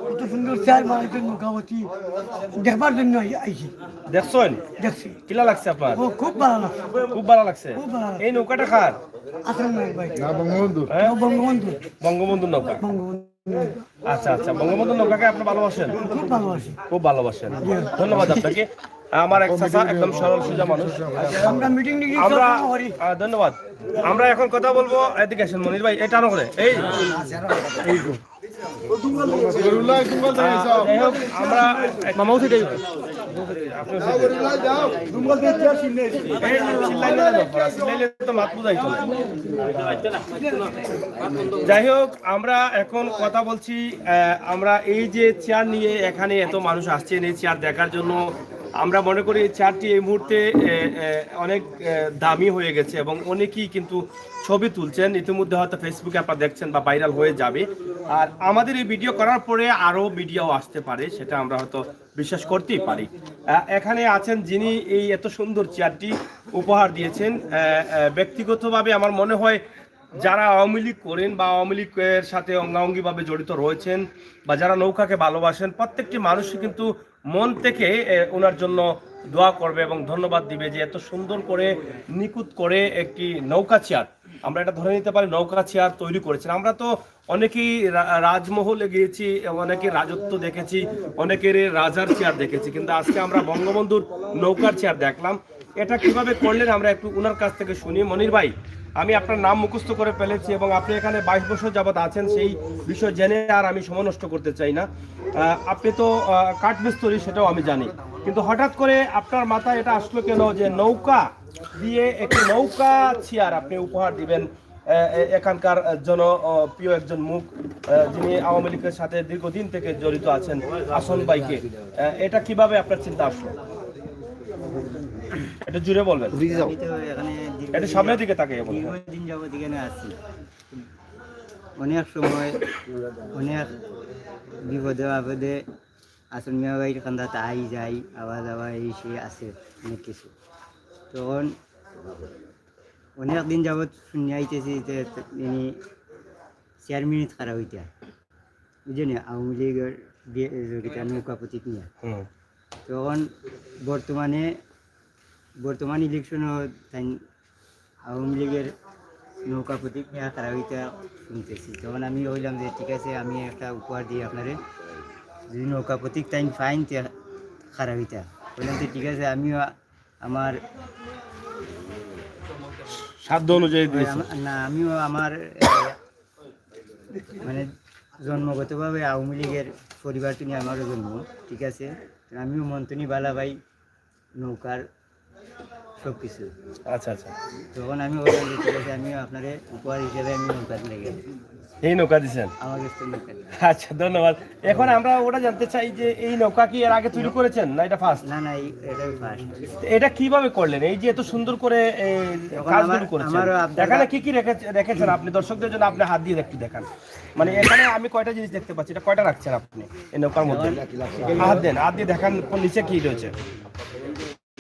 কত সুন্দর চেয়ার মালিকের মুখামতি দেখবার জন্য আইছি। দেখছেন? দেখছি, কিলা লাগছে আপনার? ও খুব ভালো লাগছে। খুব ভালো লাগছে। খুব ভালো লাগছে। এই নৌকাটা কার? আসলে নাই ভাই, বঙ্গবন্ধু। হ্যাঁ? বঙ্গবন্ধু। বঙ্গবন্ধুর নৌকা। বঙ্গবন্ধু আচ্ছা আচ্ছা, বঙ্গবন্ধুর নৌকাকে আপনি ভালোবাসেন? খুব ভালোবাসি। খুব ভালোবাসেন, ধন্যবাদ আপনাকে। আমার এক চাচা, একদম সরল সোজা মানুষ। আমরা মিটিং আমরা ধন্যবাদ। আমরা এখন কথা বলবো, এদিকে আসেন মনির ভাই, এটা করে এই যাই হোক, আমরা যাই হোক, আমরা এখন কথা বলছি, আমরা এই যে চেয়ার নিয়ে এখানে এত মানুষ আসছেন এই চেয়ার দেখার জন্য, আমরা মনে করি এই চেয়ারটি এই মুহূর্তে অনেক দামি হয়ে গেছে এবং অনেকেই কিন্তু ছবি তুলছেন, ইতিমধ্যে হয়তো ফেসবুকে আপনারা দেখছেন বা ভাইরাল হয়ে যাবে। আর আমাদের এই ভিডিও করার পরে আরও ভিডিও আসতে পারে, সেটা আমরা হয়তো বিশ্বাস করতেই পারি। এখানে আছেন যিনি এই এত সুন্দর চেয়ারটি উপহার দিয়েছেন। ব্যক্তিগতভাবে আমার মনে হয় যারা আওয়ামী লীগ করেন বা আওয়ামী লীগের সাথে অঙ্গাঙ্গিভাবে জড়িত রয়েছেন বা যারা নৌকাকে ভালোবাসেন, প্রত্যেকটি মানুষই কিন্তু মন থেকে ওনার জন্য দোয়া করবে এবং ধন্যবাদ দিবে যে এত সুন্দর করে নিখুঁত করে একটি নৌকা চেয়ার, আমরা এটা ধরে নিতে পারি নৌকা চেয়ার তৈরি করেছেন। আমরা তো অনেকেই রাজমহলে গিয়েছি, অনেকের রাজত্ব দেখেছি, অনেকের রাজার চেয়ার দেখেছি, কিন্তু আজকে আমরা বঙ্গবন্ধুর নৌকার চেয়ার দেখলাম। এটা কিভাবে করলেন আমরা একটু ওনার কাছ থেকে শুনি। মনির ভাই, আমি আপনার নাম মুখস্থ করে ফেলেছি এবং আপনি এখানে 22 বছর যাবৎ আছেন, সেই বিষয় জেনে আর আমি সময় নষ্ট করতে চাই না। আপনি তো কাঠমিস্ত্রি, সেটাও আমি জানি, কিন্তু হঠাৎ করে আপনার মাথায় এটা আসলো কেন যে নৌকা দিয়ে একটি নৌকা চেয়ার আপনি উপহার দিবেন এখানকার জনপ্রিয় একজন মুখ, যিনি আওয়ামী লীগের সাথে দীর্ঘদিন থেকে জড়িত আছেন, আসন ভাইকে, এটা কিভাবে আপনার চিন্তা আসলো? এটা জুড়ে বলবেন, এটা সামনের দিকে তাকিয়ে বলবেন। দিন যাবত এখানে আসছি, অনেক সময় অনেক বিপদে আপদে আসন মিয়া ভাইয়ের কান্দাতে আই যাই, আওয়াজ আওয়াজ এই সে আছে অনেক কিছু। তখন অনেক দিন যাবৎ শুনে আইতেছি যে তিনি 4 মিনিট খারাপ হইতে বুঝলেন, আওয়ামী লীগের যোগিতা নৌকা প্রতীক নিয়ে। তখন বর্তমান ইলেকশনও তাই আওয়ামী লীগের নৌকা প্রতীক নিয়ে খারাপ হইতে শুনতেছি। তখন আমি বললাম যে ঠিক আছে, আমি একটা উপহার দিই আপনারে, যদি নৌকা প্রতীক তাই ফাইন খারাপ হইতে বললাম যে ঠিক আছে, আমিও আমার সাধ্য অনুযায়ী না, আমিও আমার মানে জন্মগতভাবে আওয়ামী লীগের পরিবারটি নিয়ে আমারও জন্ম, ঠিক আছে, আমিও মন্তনী বালা ভাই নৌকার সব কিছু। আচ্ছা আচ্ছা, তখন আমি বললাম যে ঠিক আছে, আমিও আপনার উপহার হিসেবে আমি নৌকা লেগে এই নৌকা দিচ্ছেন। আমার কাছে নৌকা। আচ্ছা, ধন্যবাদ। এখন আমরা ওটা জানতে চাই যে এই নৌকা কি এর আগে তৈরি করেছেন না এটা ফার্স্ট? না না, এটাই ফার্স্ট। এটা কিভাবে করলেন, এই যে এত সুন্দর করে কাজগুলো করেছেন, এখানে কি কি রেখেছেন আপনি দর্শকদের জন্য? আপনি হাত দিয়ে একটু দেখান, মানে এখানে আমি কয়টা জিনিস দেখতে পাচ্ছি, এটা কয়টা রাখছেন আপনি এই নৌকার মধ্যে? হাত দেন, হাত দিয়ে দেখান নিচে কি রয়েছে।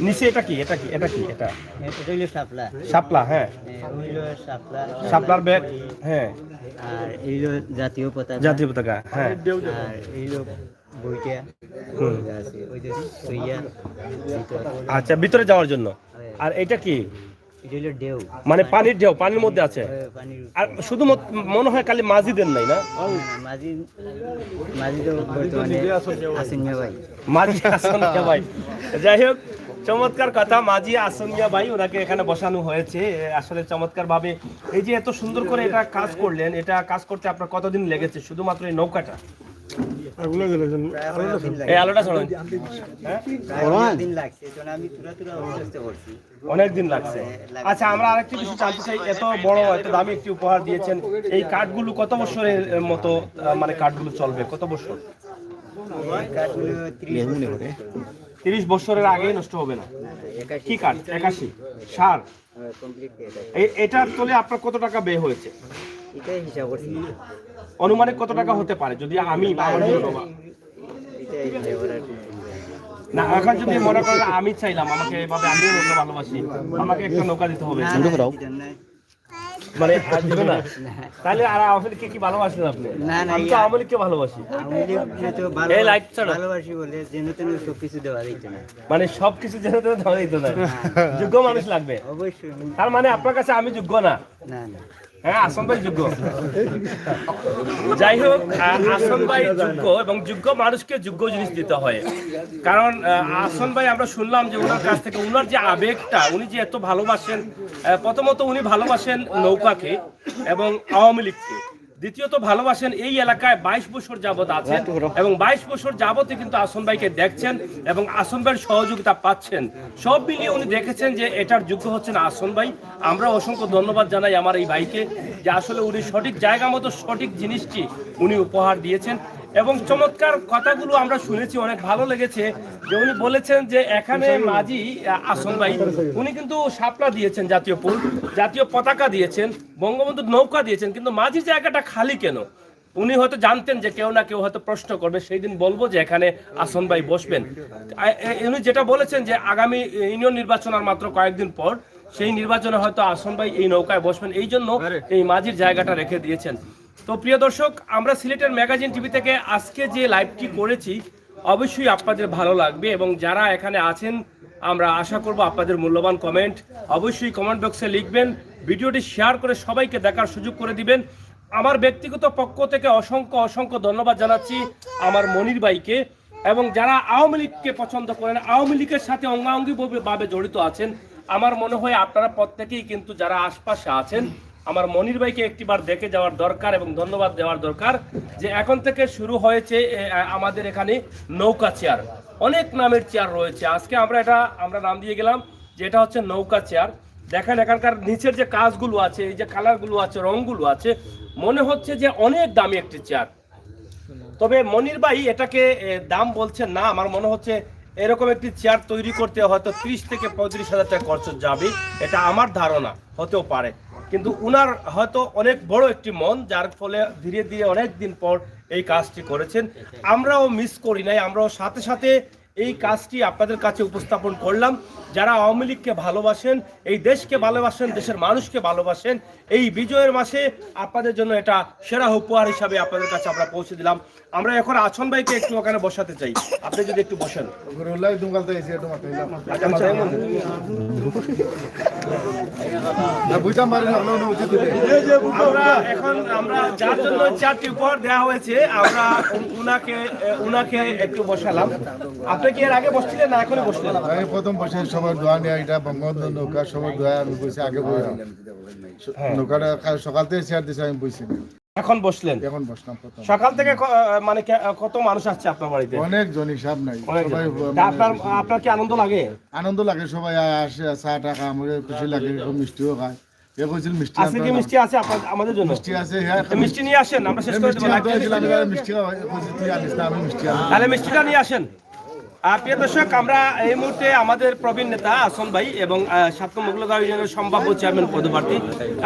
নিচে এটা কি, এটা কি, এটা কি, এটা হইল শাপলা। শাপলা, হ্যাঁ, হইল শাপলা, শাপলার ব্যাগ, হ্যাঁ, আর এইল জাতীয় পতাকা, জাতীয় পতাকা, হ্যাঁ, আর এইল বইটা আছে ওই যে সইয়া। আচ্ছা, ভিতরে যাওয়ার জন্য। আর এটা কি? এটা হইল ঢেউ, মানে পানির ঢেউ, পানির মধ্যে আছে। পানির। আর শুধু মনে হয় খালি মাঝি দেন নাই না? মাঝি তো বর্তমানে আসেন মিয়া ভাই, মাঝি আসন মিয়া ভাই। যাই হোক, চমৎকার কথা, মাঝি আসন মিয়া ভাই, ওনাকে এখানে বসানো হয়েছে আসলে চমৎকার ভাবে। এই যে এত সুন্দর করে এটা কাজ করলেন, এটা কাজ করতে আপনার কতদিন লেগেছে শুধুমাত্র এই নৌকাটা? এই আলোটা ছড়ান, দিন লাগছে, আমি তুরা অসুস্থ করছি, অনেক দিন লাগছে। আচ্ছা, আমরা আরেকটি বিষয় জানতে চাই, এত বড় এত দামি একটি উপহার দিয়েছেন, এই কাঠগুলো কত বছরের মতো, মানে কাঠগুলো চলবে কত বছর? 30 বছরের আগে নষ্ট হবে না? কি কাঠ? 81 সার। এটার তোলে আপনার কত টাকা ব্যয় হয়েছে? এটাই হিসাব করছি, অনুমানিক কত টাকা হতে পারে যদি আমি না, এখন যদি মনে করেন আমি চাইলাম আমাকে এভাবে, আমিও নৌকা ভালোবাসি, আমাকে একটা নৌকা দিতে হবে, মানে আর দিবে না? তাহলে আর আওয়ামী লীগকে কি ভালোবাসেন আপনি? আমি তো আওয়ামী লীগকে ভালোবাসি, ভালোবাসি বলে যেন তেন সবকিছু দেওয়া দিত না, মানে সবকিছু যেন তেন দেওয়া দিত না। যোগ্য মানুষ লাগবে অবশ্যই। তার মানে আপনার কাছে আমি যোগ্য না? না না, হ্যাঁ, আসন ভাই যোগ্য। যাই হোক, আসন ভাই যোগ্য এবং যোগ্য মানুষকে যোগ্য জিনিস দিতে হয়। কারণ আসন ভাই আমরা শুনলাম যে ওনার কাছ থেকে ওনার যে আবেগটা, উনি যে এত ভালোবাসেন, প্রথমত উনি ভালোবাসেন নৌকাকে এবং আওয়ামী লীগকে, দ্বিতীয়ত ভালোবাসেন, এই এলাকায় 22 বছর যাবত আছেন এবং 22 বছর যাবতই কিন্তু আসন ভাইকে দেখছেন এবং আসন ভাইয়ের সহযোগিতা পাচ্ছেন। সব মিলিয়ে উনি দেখেছেন যে এটার যোগ্য হচ্ছেন আসন ভাই। আমরা অসংখ্য ধন্যবাদ জানাই আমার এই ভাইকে যে আসলে উনি সঠিক জায়গা মতো সঠিক জিনিসটি উনি উপহার দিয়েছেন এবং চমৎকার কথাগুলো আমরা শুনেছি, অনেক ভালো লেগেছে যে উনি বলেছেন যে এখানে মাঝি আসন ভাই উনি কিন্তু শাপলা দিয়েছেন, জাতীয় ফুল, জাতীয় পতাকা দিয়েছেন, বঙ্গবন্ধুর নৌকা দিয়েছেন, কিন্তু মাঝি জায়গাটা খালি কেন? উনি হয়তো জানতেন যে কেউ না কেউ হয়তো প্রশ্ন করবে, সেই দিন বলবো যে এখানে আসন ভাই বসবেন। উনি যেটা বলেছেন যে আগামী ইউনিয়ন নির্বাচন আর মাত্র কয়েকদিন পর, সেই নির্বাচনে হয়তো আসন ভাই এই নৌকায় বসবেন, এই জন্য এই মাঝির জায়গাটা রেখে দিয়েছেন। তো প্রিয় দর্শক, আমরা সিলেটের ম্যাগাজিন টিভি থেকে আজকে যে লাইভটি করেছি অবশ্যই আপনাদের ভালো লাগবে এবং যারা এখানে আছেন আমরা আশা করব আপনাদের মূল্যবান কমেন্ট অবশ্যই কমেন্ট বক্সে লিখবেন, ভিডিওটি শেয়ার করে সবাইকে দেখার সুযোগ করে দিবেন। আমার ব্যক্তিগত পক্ষ থেকে অসংখ্য ধন্যবাদ জানাচ্ছি আমার মনির ভাইকে এবং যারা আওয়ামী লীগকে পছন্দ করেন, আওয়ামী লীগের সাথে অঙ্গাঙ্গিভাবে জড়িত আছেন, আমার মনে হয় আপনারা প্রত্যেকেই কিন্তু যারা আশপাশে আছেন আমার মনির ভাইকে একটিবার দেখে যাওয়ার দরকার এবং ধন্যবাদ দেওয়ার দরকার যে এখন থেকে শুরু হয়েছে আমাদের এখানে নৌকা চেয়ার। অনেক নামের চেয়ার রয়েছে, আজকে আমরা নাম দিয়ে গেলাম যে এটা হচ্ছে নৌকা চেয়ার। দেখেন এখানকার নিচের যে কাজগুলো আছে, এই যে কালারগুলো আছে, রংগুলো আছে, মনে হচ্ছে যে অনেক দামি একটি চেয়ার। তবে মনির ভাই এটাকে দাম বলছেন না, আমার মনে হচ্ছে এরকম একটি চেয়ার তৈরি করতে হয়তো 30 থেকে 35 হাজার টাকা খরচ যাবে, এটা আমার ধারণা, হতেও পারে। কিন্তু উনার হয়তো অনেক বড় একটি মন, যার ফলে ধীরে ধীরে অনেক দিন পর এই কাজটি করেছেন। আমরাও মিস করি নাই, আমরাও সাথে সাথে এই কাজটি আপনাদের কাছে উপস্থাপন করলাম। যারা আওয়ামী লীগকে ভালোবাসেন, এই দেশকে ভালোবাসেন, দেশের মানুষকে ভালোবাসেন, এই বিজয়ের মাসে আপনাদের জন্য এটা সেরা উপহার হিসাবে আপনাদের কাছে আমরা পৌঁছে দিলাম। আমরা এখন আছন ভাইকে একটু ওখানে বসাতে চাই, আপনি যদি একটু বসেন। আমরা যার জন্য চারটি উপহার দেওয়া হয়েছে আমরা উনাকে একটু বসালাম। আপনি কি এর আগে বসছিলেন না এখনই বসলেন? আমি প্রথম বসে সবার দোয়া নিয়ে, এটা বঙ্গবন্ধু নৌকা, সবার দোয়া আমি বসে আগে বসলাম। নৌকাটা সকাল থেকে চেয়ার দিয়েছে, আমি বসি এখন বসলেন? এখন বসলাম। সকাল থেকে মানে কত মানুষ আসছে আপনার বাড়িতে? অনেক জন, হিসাব নাই। সবাই আপনার কি আনন্দ লাগে? আনন্দ লাগে, সবাই আসে, চা টা খায়, আমাকে খুশি লাগে, মিষ্টিও খায়। এ কইছিল মিষ্টি আজকে কি মিষ্টি আছে আমাদের জন্য? মিষ্টি আছে, হ্যাঁ। মিষ্টি নিয়ে আসেন, আমরা শেষ করে দেব। মিষ্টি আমি মিষ্টি তাহলে মিষ্টিটা নিয়ে আসেন। প্রিয় দর্শক, আমরা এই মুহূর্তে আমাদের প্রবীণ নেতা আসন ভাই এবং 7 নং মোগলগাঁও ইউনিয়নের সম্ভাব্য চেয়ারম্যান পদপ্রার্থী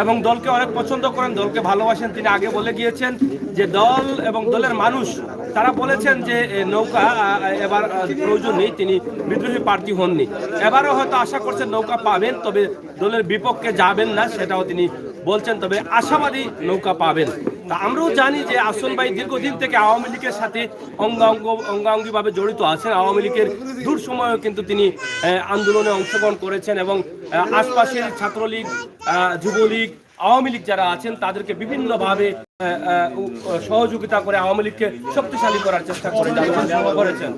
এবং দলকে অনেক পছন্দ করেন, দলকে ভালোবাসেন। তিনি আগে বলে গিয়েছেন যে দল এবং দলের মানুষ তারা বলেছেন যে নৌকা এবার প্রয়োজন নেই, তিনি বিদ্রোহী প্রার্থী হননি। এবারও হয়তো আশা করছেন নৌকা পাবেন, তবে দলের বিপক্ষে যাবেন না, সেটাও তিনি বলছেন, তবে আশাবাদী নৌকা পাবেন। তা আমরাও জানি যে আসন ভাই দীর্ঘদিন থেকে আওয়ামী লীগের সাথে অঙ্গাঙ্গিভাবে জড়িত আছেন। আওয়ামী লীগের দূর সময়ও কিন্তু তিনি আন্দোলনে অংশগ্রহণ করেছেন এবং আশপাশের ছাত্রলীগ, যুবলীগ, আওয়ামী লীগ যারা আছেন তাদেরকে বিভিন্নভাবে সহযোগিতা করে আওয়ামী লীগকে শক্তিশালী করার চেষ্টা করেছেন।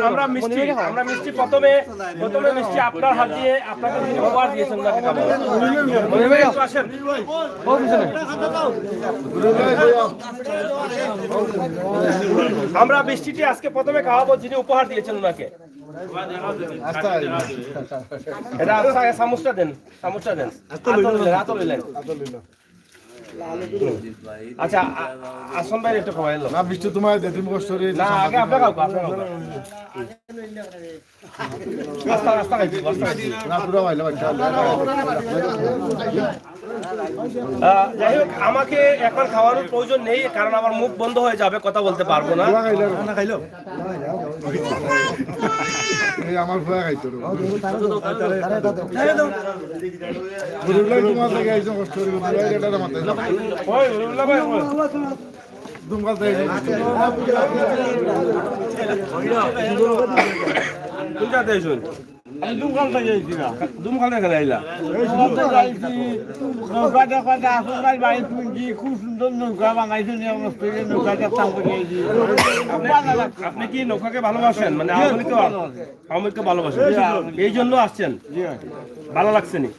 আমরা মিষ্টি প্রথমে মিষ্টি আপনার হাত দিয়ে আপনাকে উপহার দিয়েছেন। আসেন, আমরা মিষ্টিটি আজকে প্রথমে খাওয়াবো যিনি উপহার দিয়েছেন ওনাকে। এটা চামচটা দেন। আচ্ছা, আসন ভাই একটু খাওয়াই না, মিষ্টি তোমার দে, তুমি কষ্ট করে না, আগে আপনার খাও। না, পুরো ভাইলা বাচ্চা। যাই হোক, আমাকে এখন খাওয়ানোর প্রয়োজন নেই, কারণ আমার মুখ বন্ধ হয়ে যাবে, কথা বলতে পারবো না। আমার ভয় খাইতো তোমার থেকে একজন কষ্ট আপনি কি নৌকাকে ভালোবাসেন? মানে আওয়ামী লীগকে ভালোবাসেন, এই জন্য আসছেন? ভালো লাগছে নি?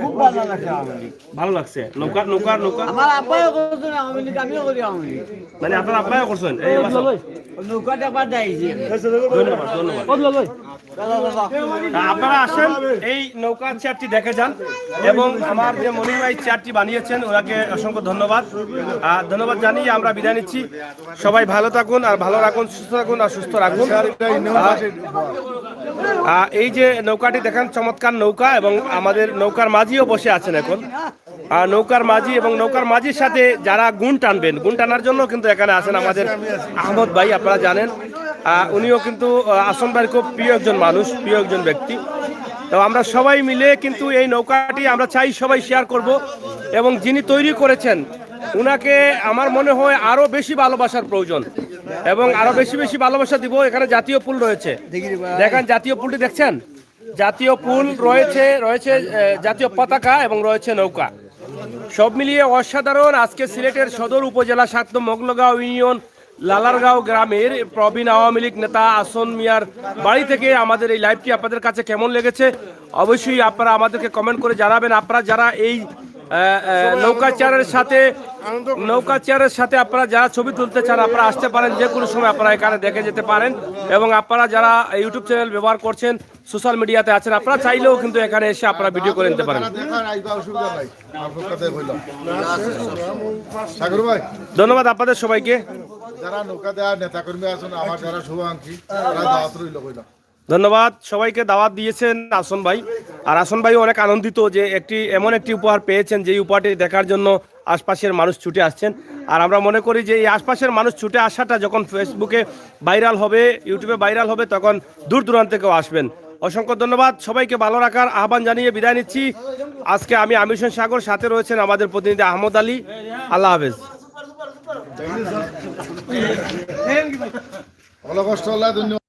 খুব ভালো লাগছে আওয়ামী লীগ। ভালো লাগছে নৌকা নৌকা নৌকা আমার আব্বাও করছেন আওয়ামী লীগ, আমিও করি আওয়ামী লীগ। মানে আপনার আব্বাই করছেন এই বছর? নৌকাটা একবার যাইছি। ধন্যবাদ ধন্যবাদ। আপনারা আসেন এই নৌকা চেয়ারটি দেখে যান এবং আমার যে মনির ভাই চেয়ারটি বানিয়েছেন ওনাকে অসংখ্য ধন্যবাদ। ধন্যবাদ জানিয়ে আমরা বিদায় নিচ্ছি। সবাই ভালো থাকুন আর ভালো রাখুন, সুস্থ থাকুন আর সুস্থ রাখুন। এই যে নৌকাটি দেখেন চমৎকার নৌকা এবং আমাদের নৌকার মাঝিও বসে আছেন এখন। নৌকার মাঝি এবং নৌকার মাঝির সাথে যারা গুণ টানবেন, গুণ টানার জন্য কিন্তু এখানে আছেন আমাদের আহমদ ভাই, আপনারা জানেন। উনিও কিন্তু আসন ভাইয়ের খুব প্রিয় একজন মানুষ, প্রিয় একজন ব্যক্তি। তো আমরা সবাই মিলে কিন্তু এই নৌকাটি আমরা চাই সবাই শেয়ার করব এবং যিনি তৈরি করেছেন উনাকে আমার মনে হয় আরো বেশি ভালোবাসার প্রয়োজন এবং আরো বেশি বেশি ভালোবাসা দিব। এখানে জাতীয় ফুল রয়েছে, দেখেন জাতীয় ফুলটি দেখছেন, জাতীয় ফুল রয়েছে, রয়েছে জাতীয় পতাকা এবং রয়েছে নৌকা, সব মিলিয়ে অসাধারণ। আজকে সিলেটের সদর উপজেলা ৭ নং মোগলগাঁও ইউনিয়ন লালারগাঁও গ্রামের প্রবীণ আওয়ামী লীগ নেতা আসন মিয়ার বাড়ি থেকে আমাদের এই লাইভটি আপনাদের কাছে কেমন লেগেছে অবশ্যই আপনারা আমাদেরকে কমেন্ট করে জানাবেন। আপনারা যারা এই নৌকা চেয়ারের সাথে আপনারা যারা ছবি তুলতে চান আপনারা আসতে পারেন, যে কোনো সময় আপনারা এখানে দেখে যেতে পারেন। এবং আপনারা যারা ইউটিউব চ্যানেল ব্যবহার করছেন, সোশ্যাল মিডিয়াতে আছেন, আপনারা চাইলেও কিন্তু এখানে এসে আপনারা ভিডিও করে নিতে পারেন। ধন্যবাদ আপনাদের সবাইকে। যারা নৌকা দেওয়া নেতাকর্মী আছেন, আমার যারা শুভাকাঙ্ক্ষী, তারা দাওয়াত রইল কইল। ধন্যবাদ, সবাইকে দাওয়াত দিয়েছেন আসন ভাই। আর আসন ভাই অনেক আনন্দিত যে এমন একটি উপহার পেয়েছেন যে উপহারটি দেখার জন্য আশপাশের মানুষ ছুটে আসছেন। আর আমরা মনে করি যে এই আশপাশের মানুষ ছুটে আসাটা যখন ফেসবুকে ভাইরাল হবে, ইউটিউবে ভাইরাল হবে, তখন দূর দূরান্ত থেকেও আসবেন। অসংখ্য ধন্যবাদ, সবাইকে ভালো রাখার আহ্বান জানিয়ে বিদায় নিচ্ছি। আজকে আমি আমির হোসেন সাগর, সাথে রয়েছেন আমাদের প্রতিনিধি আহমদ আলী। আল্লাহ হাফেজ। ভালো কষ্ট আল্লাহ ধন্যবাদ।